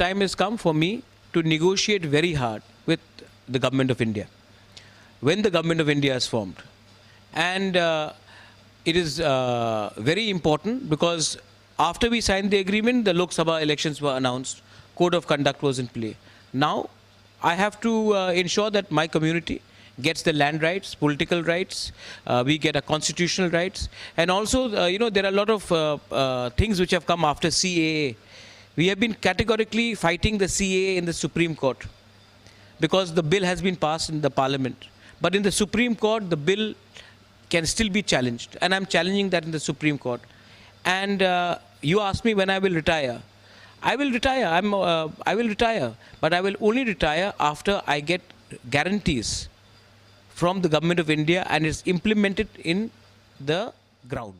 time has come for me to negotiate very hard with the government of India. When the government of India is formed. And it is very important because after we signed the agreement, the Lok Sabha elections were announced. Code of conduct was in play. Now, I have to ensure that my community gets the land rights, political rights, we get a constitutional rights. And also, there are a lot of things which have come after CAA. We have been categorically fighting the CAA in the Supreme Court because the bill has been passed in the Parliament. But in the Supreme Court, the bill can still be challenged. And I'm challenging that in the Supreme Court. And you asked me when I will retire. I will retire. I will retire. But I will only retire after I get guarantees from the government of India and it's implemented in the ground.